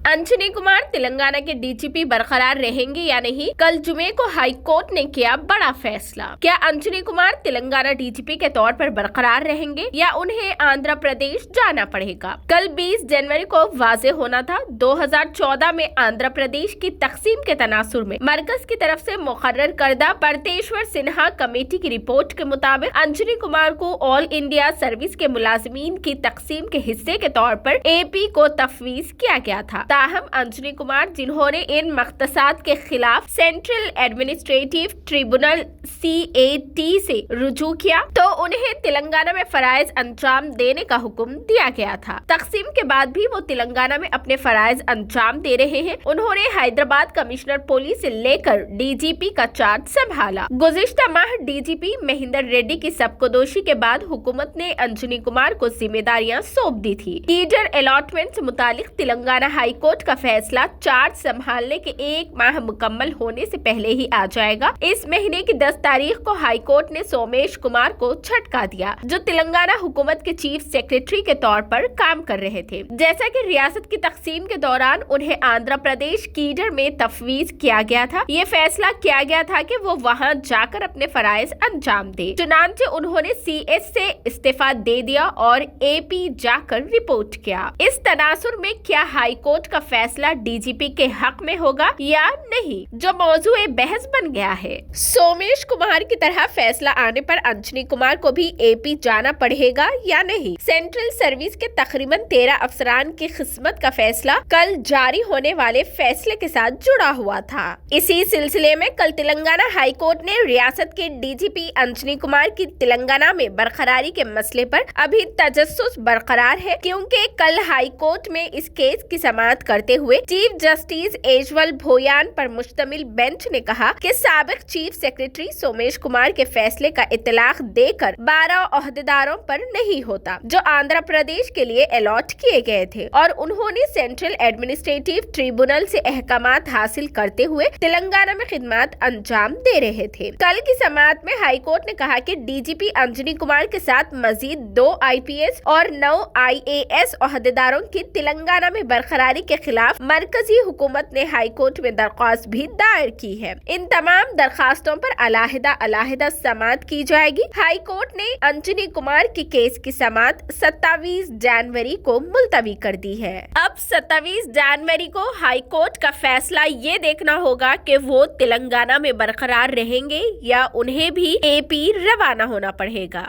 अंजनी कुमार तेलंगाना के डीजीपी बरकरार रहेंगे या नहीं? कल जुमे को हाई कोर्ट ने किया बड़ा फैसला। क्या अंजनी कुमार तेलंगाना डीजीपी के तौर पर बरकरार रहेंगे या उन्हें आंध्र प्रदेश जाना पड़ेगा? कल 20 जनवरी को वाजे होना था। 2014 में आंध्र प्रदेश की तकसीम के तनासुर में मरकज की तरफ से मुकर्रर करदा परतेश्वर सिन्हा कमेटी की रिपोर्ट के मुताबिक अंजनी कुमार को ऑल इंडिया सर्विस के मुलाजिमीन की तकसीम के हिस्से के तौर पर एपी को तफवीज किया गया था। ताहम अंजनी कुमार, जिन्होंने इन मख्तसात के खिलाफ सेंट्रल एडमिनिस्ट्रेटिव ट्रिब्यूनल CAT से रुजू किया तो उन्हें तेलंगाना में फराइज अंजाम देने का हुक्म दिया गया था। तकसीम के बाद भी वो तेलंगाना में अपने फराइज अंजाम दे रहे हैं। उन्होंने हैदराबाद कमिश्नर पुलिस से लेकर डीजीपी का चार्ज संभाला। गुज़िश्ता माह डीजीपी महेंद्र रेड्डी की सबकदोशी के बाद हुकूमत ने अंजनी कुमार को जिम्मेदारियां सौंप दी थी। टीडर अलॉटमेंट से मुतालिक तेलंगाना हाई कोर्ट का फैसला चार्ज संभालने के 1 माह मुकम्मल होने से पहले ही आ जाएगा। इस महीने की 10 तारीख को हाई कोर्ट ने सोमेश कुमार को झटका दिया, जो तेलंगाना हुकूमत के चीफ सेक्रेटरी के तौर पर काम कर रहे थे। जैसा कि रियासत की तकसीम के दौरान उन्हें आंध्र प्रदेश कीडर में तफवीज किया गया था। ये फैसला किया गया था कि वो वहां जाकर अपने फराइज अंजाम दे। चुनांचे उन्होंने CS से इस्तीफा दे दिया और AP जाकर रिपोर्ट किया। इस तनासुर में क्या हाई कोर्ट का फैसला डीजीपी के हक में होगा या नहीं, जो मौजूए बहस बन गया है। सोमेश कुमार की तरह फैसला आने पर अंजनी कुमार को भी AP जाना पड़ेगा या नहीं? सेंट्रल सर्विस के तकरीबन 13 अफसरान की किस्मत का फैसला कल जारी होने वाले फैसले के साथ जुड़ा हुआ था। इसी सिलसिले में कल तेलंगाना हाई कोर्ट ने रियासत के डीजीपी अंजनी कुमार की तेलंगाना में बरकरारी के मसले पर अभी तजस्सुस बरकरार है, क्योंकि कल हाई कोर्ट में इस केस की समाअत करते हुए चीफ जस्टिस एजवल भोयान पर मुश्तमिल बेंच ने कहा कि साबिक चीफ सेक्रेटरी सोमेश कुमार के फैसले का इतलाक देकर 12 ओहदेदारों पर नहीं होता, जो आंध्र प्रदेश के लिए अलॉट किए गए थे, और उन्होंने सेंट्रल एडमिनिस्ट्रेटिव ट्रिब्यूनल से अहकामात हासिल करते हुए तेलंगाना में खिदमत अंजाम दे रहे थे। कल की समाअत में हाई कोर्ट ने कहा कि डीजीपी अंजनी कुमार के साथ मजीद 2 IPS और 9 IAS ओहदेदारों की तेलंगाना में बरकरारी के खिलाफ मरकजी हुकूमत ने हाई कोर्ट में दरख्वास्त भी दायर की है। इन तमाम दरखास्तों पर अलहदा समाअत की जाएगी। हाई कोर्ट ने अंजनी कुमार की केस की समाअत 27 जनवरी को मुलतवी कर दी है। अब 27 जनवरी को हाई कोर्ट का फैसला ये देखना होगा कि वो तेलंगाना में बरकरार रहेंगे या उन्हें भी AP रवाना होना पड़ेगा।